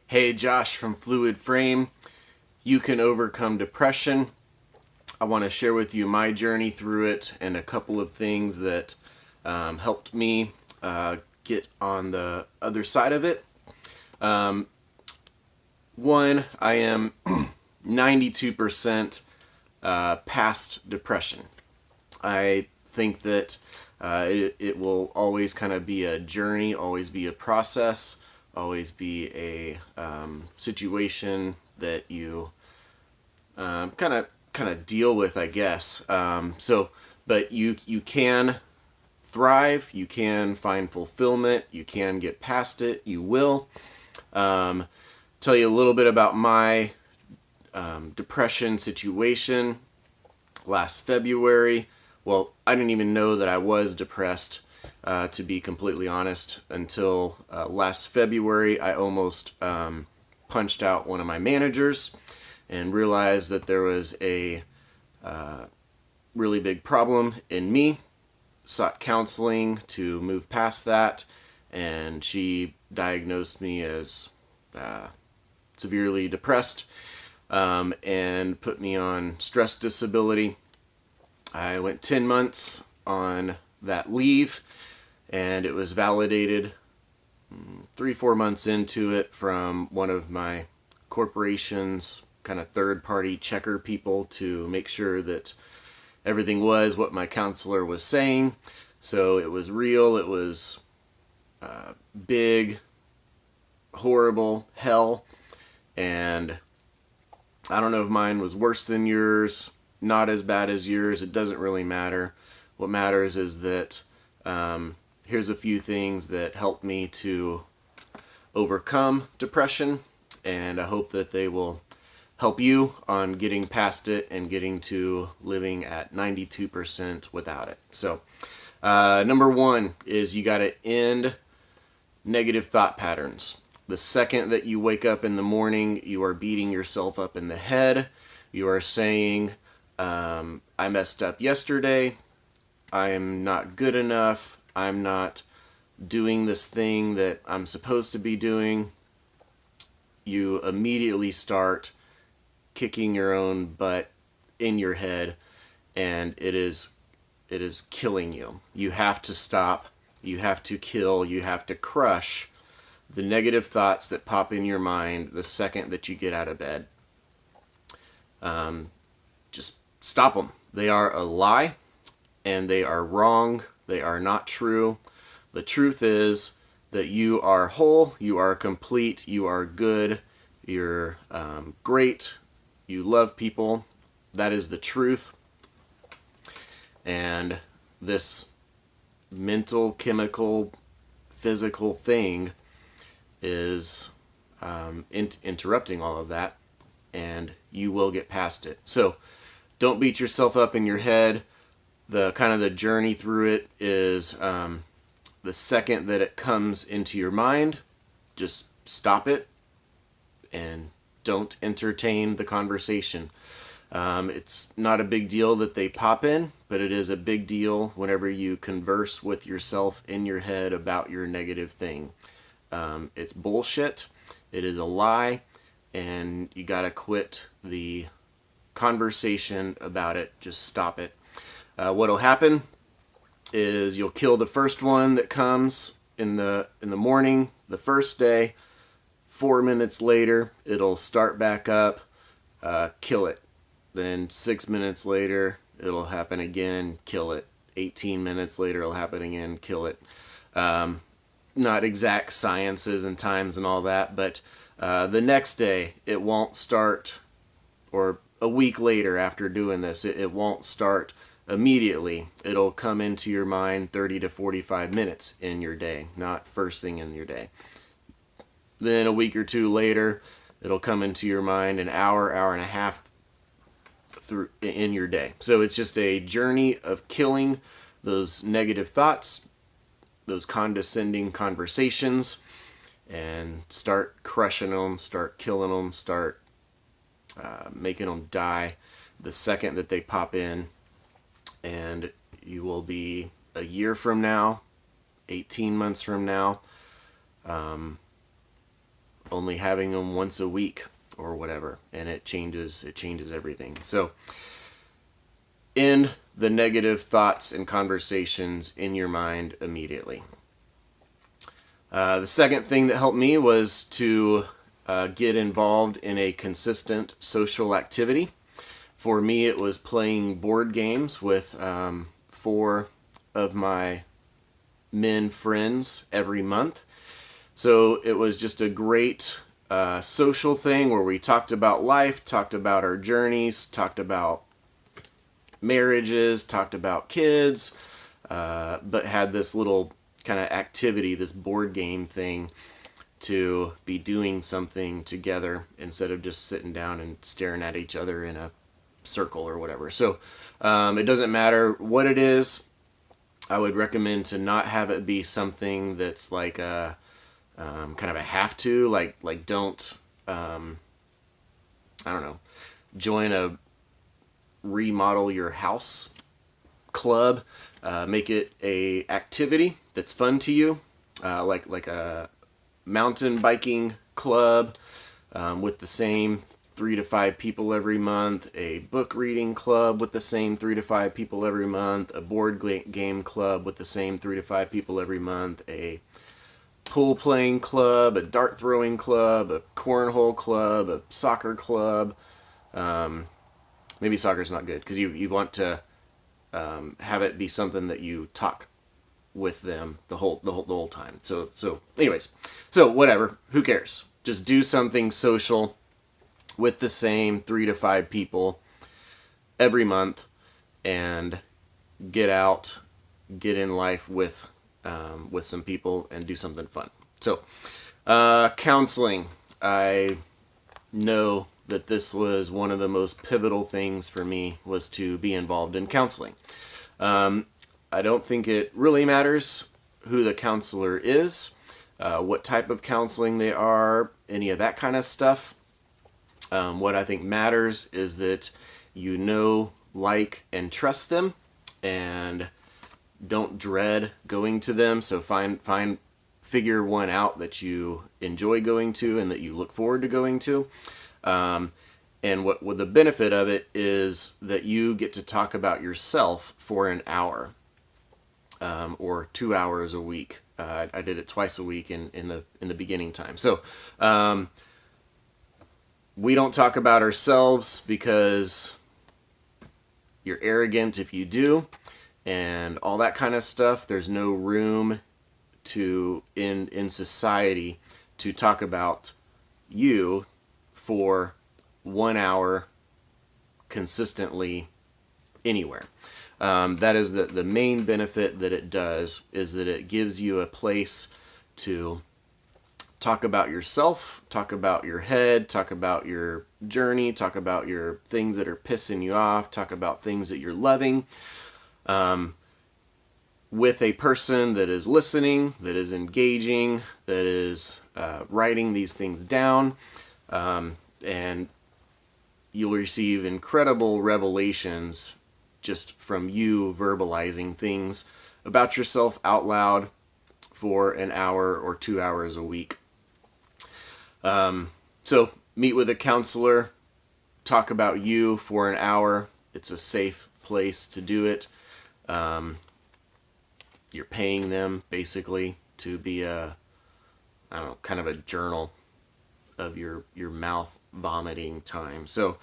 Hey, Josh from Fluid Frame. You can overcome depression. I want to share with you my journey through it and a couple of things that helped me get on the other side of it. One, I am 92% past depression. I think that it will always kind of be a journey, always be a process, always be a situation that you kind of deal with, I guess. But you can thrive, you can find fulfillment, you can get past it, you will. Tell you a little bit about my depression situation last February. Well, I didn't even know that I was depressed, to be completely honest, until last February. I almost punched out one of my managers and realized that there was a really big problem in me. Sought counseling to move past that, and she diagnosed me as severely depressed and put me on stress disability. I went 10 months on that leave, and it was validated 3-4 months into it from one of my corporation's kind of third-party checker people to make sure that everything was what my counselor was saying. So it was real, it was big, horrible hell, and I don't know if mine was worse than yours, not as bad as yours. It doesn't really matter. What matters is that here's a few things that helped me to overcome depression, and I hope that they will help you on getting past it and getting to living at 92% without it. So, number one is you got to end negative thought patterns. The second that you wake up in the morning, you are beating yourself up in the head. You are saying, I messed up yesterday. I am not good enough. I'm not doing this thing that I'm supposed to be doing. You immediately start kicking your own butt in your head, and it is killing you. You have to stop. You have to kill. You have to crush the negative thoughts that pop in your mind the second that you get out of bed. Just stop them. They are a lie, and they are wrong. They are not true. The truth is that you are whole, you are complete, you are good, you're great, you love people. That is the truth. And this mental, chemical, physical thing is interrupting all of that, and you will get past it. So don't beat yourself up in your head. The kind of the journey through it is the second that it comes into your mind, just stop it and don't entertain the conversation. It's not a big deal that they pop in, but it is a big deal whenever you converse with yourself in your head about your negative thing. It's bullshit. It is a lie, and you gotta quit the conversation about it. Just stop it. What'll happen is you'll kill the first one that comes in the morning, the first day. 4 minutes later, it'll start back up. Kill it. Then 6 minutes later, it'll happen again. Kill it. 18 minutes later, it'll happen again. Kill it. Not exact sciences and times and all that, but the next day it won't start, or a week later after doing this, it won't start immediately. It'll come into your mind 30 to 45 minutes in your day, not first thing in your day. Then a week or two later, it'll come into your mind an hour, hour and a half through in your day. So it's just a journey of killing those negative thoughts, those condescending conversations, and start crushing them, start killing them, start making them die the second that they pop in. And you will be a year from now, 18 months from now, only having them once a week or whatever, and it changes everything. So end the negative thoughts and conversations in your mind immediately. The second thing that helped me was to get involved in a consistent social activity. For me, it was playing board games with 4 of my men friends every month. So it was just a great social thing where we talked about life, talked about our journeys, talked about marriages, talked about kids, but had this little kind of activity, this board game thing, to be doing something together instead of just sitting down and staring at each other in a circle or whatever. So it doesn't matter what it is. I would recommend to not have it be something that's like a kind of a have to, like don't I don't know, join a remodel your house club. Make it a activity that's fun to you, like a mountain biking club with the same 3 to 5 people every month, a book reading club with the same 3 to 5 people every month, a board game club with the same 3 to 5 people every month, a pool playing club, a dart throwing club, a cornhole club, a soccer club. Maybe soccer's not good because you want to have it be something that you talk with them the whole time. So anyways, so whatever, who cares? Just do something social with the same 3 to 5 people every month, and get out, get in life with some people, and do something fun. So counseling, I know that this was one of the most pivotal things for me, was to be involved in counseling. I don't think it really matters who the counselor is, what type of counseling they are, any of that kind of stuff. What I think matters is that you know, like, and trust them, and don't dread going to them. So figure one out that you enjoy going to and that you look forward to going to. And what the benefit of it is that you get to talk about yourself for an hour, or 2 hours a week. I did it twice a week in the beginning time. So we don't talk about ourselves because you're arrogant if you do, and all that kind of stuff. There's no room to in society to talk about you for 1 hour consistently anywhere. That is the main benefit that it does, is that it gives you a place to talk about yourself, talk about your head, talk about your journey, talk about your things that are pissing you off, talk about things that you're loving, with a person that is listening, that is engaging, that is writing these things down, and you'll receive incredible revelations just from you verbalizing things about yourself out loud for an hour or 2 hours a week. So meet with a counselor, talk about you for an hour. It's a safe place to do it. You're paying them basically to be kind of a journal of your mouth vomiting time. So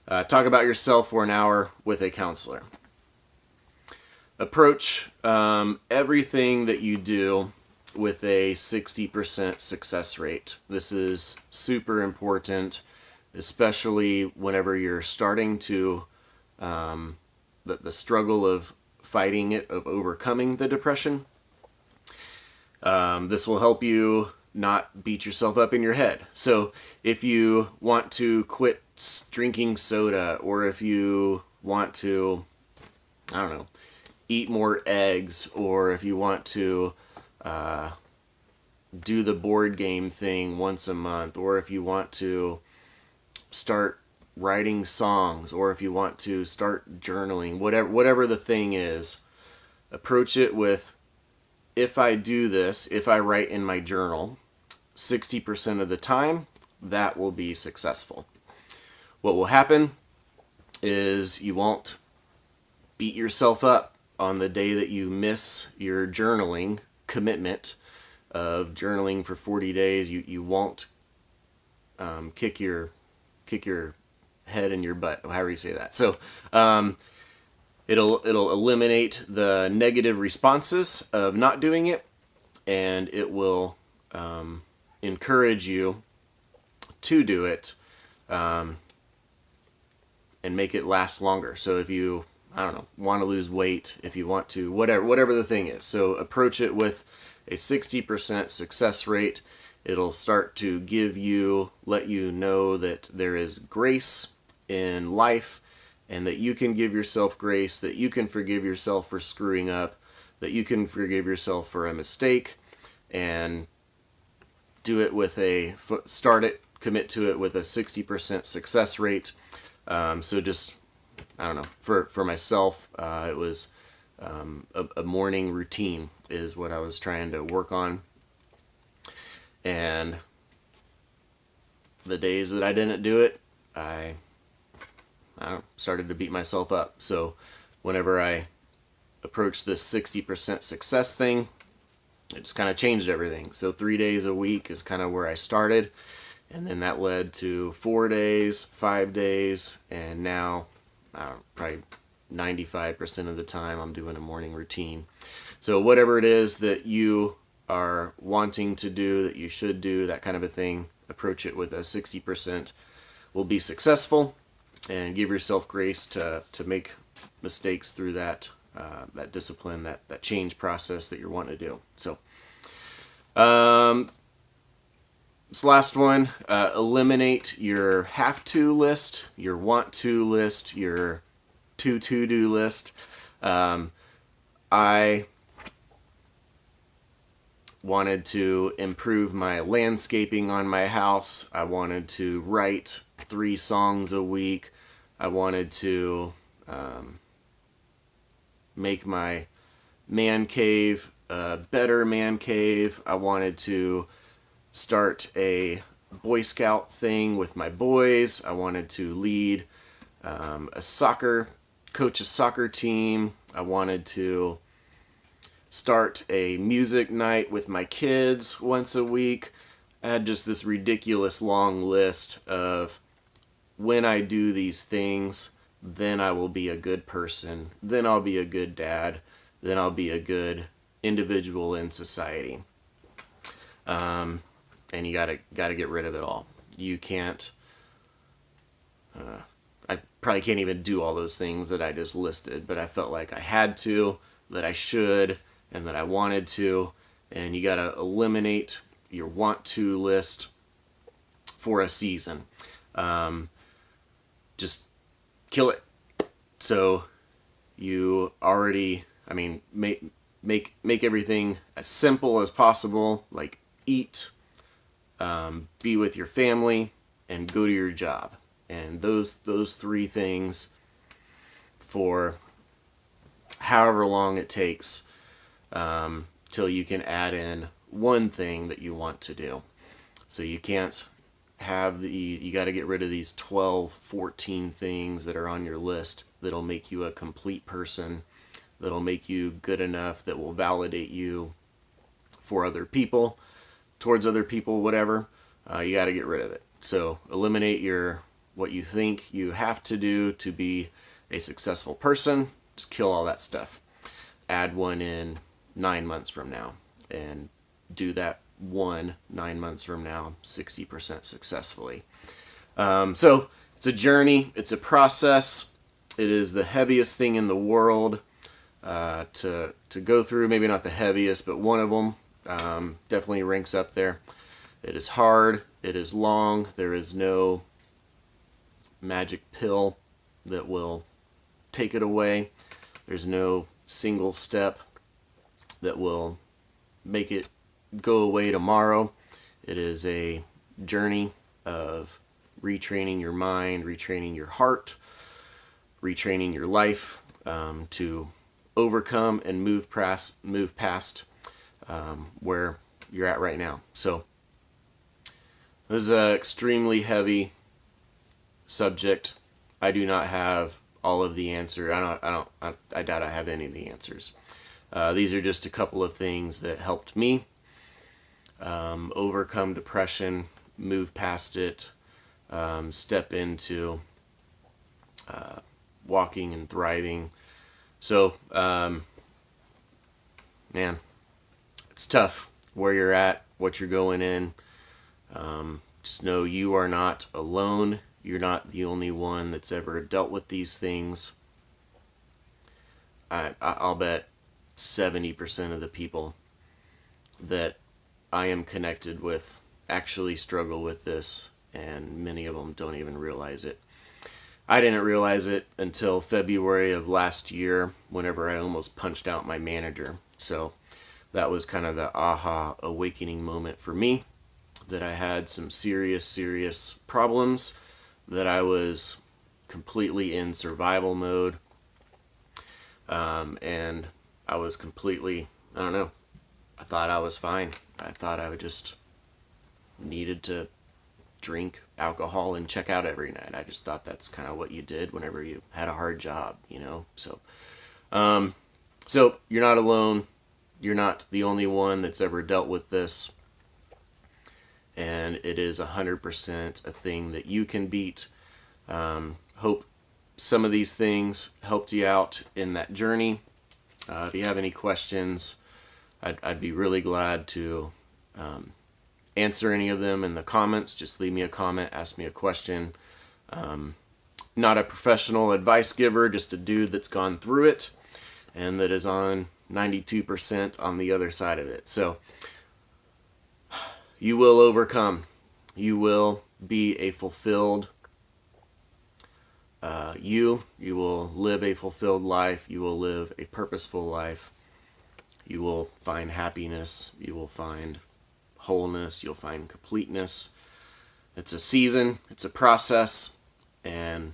talk about yourself for an hour with a counselor. Approach everything that you do with a 60% success rate. This is super important, especially whenever you're starting to the struggle of fighting it, of overcoming the depression. This will help you not beat yourself up in your head. So if you want to quit drinking soda, or if you want to, I don't know, eat more eggs, or if you want to do the board game thing once a month, or if you want to start writing songs, or if you want to start journaling, whatever the thing is, approach it with, if I do this, if I write in my journal, 60% of the time, that will be successful. What will happen is you won't beat yourself up on the day that you miss your journaling commitment of journaling for 40 days. You won't kick your head in your butt, however you say that. So it'll eliminate the negative responses of not doing it, and it will encourage you to do it, and make it last longer. So if you, I don't know, want to lose weight, if you want to, whatever the thing is. So approach it with a 60% success rate. It'll start to let you know that there is grace in life, and that you can give yourself grace, that you can forgive yourself for screwing up, that you can forgive yourself for a mistake, and commit to it with a 60% success rate. So just, I don't know, for myself, it was a morning routine is what I was trying to work on. And the days that I didn't do it, I started to beat myself up. So whenever I approached this 60% success thing, it just kind of changed everything. So 3 days a week is kind of where I started. And then that led to 4 days, 5 days, and now probably 95% of the time I'm doing a morning routine. So whatever it is that you are wanting to do, that you should do, that kind of a thing, approach it with a 60% will be successful, and give yourself grace to make mistakes through that discipline, that change process that you're wanting to do. So this last one, eliminate your have to list, your want to list, your to-do list. I wanted to improve my landscaping on my house. I wanted to write 3 songs a week. I wanted to make my man cave a better man cave. I wanted to start a Boy Scout thing with my boys. I wanted to lead coach a soccer team. I wanted to start a music night with my kids once a week. I had just this ridiculous long list of when I do these things, then I will be a good person, then I'll be a good dad, then I'll be a good individual in society. And you gotta get rid of it all. You can't. I probably can't even do all those things that I just listed, but I felt like I had to, that I should, and that I wanted to. And you gotta eliminate your want to list for a season. Just kill it. So you already, make everything as simple as possible, like eat, be with your family, and go to your job. And those 3 things for however long it takes, till you can add in one thing that you want to do. So you can't you got to get rid of these 12, 14 things that are on your list that'll make you a complete person, that'll make you good enough, that will validate you for other people, towards other people, whatever. You got to get rid of it. So eliminate what you think you have to do to be a successful person. Just kill all that stuff. Add one in 9 months from now, and do that 9 months from now 60% successfully. So it's a journey. It's a process. It is the heaviest thing in the world to go through. Maybe not the heaviest, but one of them. Definitely ranks up there. It is hard. It is long. There is no magic pill that will take it away. There's no single step that will make it go away tomorrow. It is a journey of retraining your mind, retraining your heart, retraining your life, to overcome and move past where you're at right now. So This is an extremely heavy subject. I do not have all of the answer. I doubt I have any of the answers. These are just a couple of things that helped me overcome depression, move past it, step into walking and thriving. So, man, it's tough where you're at, what you're going in. Just know you are not alone. You're not the only one that's ever dealt with these things. I'll bet 70% of the people that I am connected with actually struggle with this, and many of them don't even realize it. I didn't realize it until February of last year, whenever I almost punched out my manager. So that was kind of the aha awakening moment for me, that I had some serious problems, that I was completely in survival mode, and I was completely, I don't know, I thought I was fine. I thought I would just needed to drink alcohol and check out every night. I just thought that's kind of what you did whenever you had a hard job, you know? So you're not alone. You're not the only one that's ever dealt with this. And it is 100% a thing that you can beat. Hope some of these things helped you out in that journey. If you have any questions, I'd be really glad to answer any of them in the comments. Just leave me a comment, ask me a question. Not a professional advice giver, just a dude that's gone through it and that is on 92% on the other side of it. So you will overcome. You will be a fulfilled you. You will live a fulfilled life. You will live a purposeful life. You will find happiness. You will find wholeness. You'll find completeness. It's a season. It's a process. And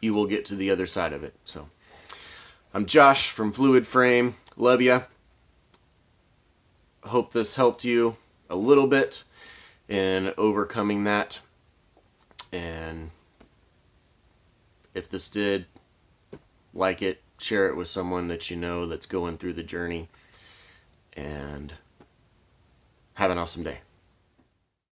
you will get to the other side of it. So I'm Josh from Fluid Frame. Love ya. Hope this helped you a little bit in overcoming that. And if this did, like it, share it with someone that you know that's going through the journey. And have an awesome day.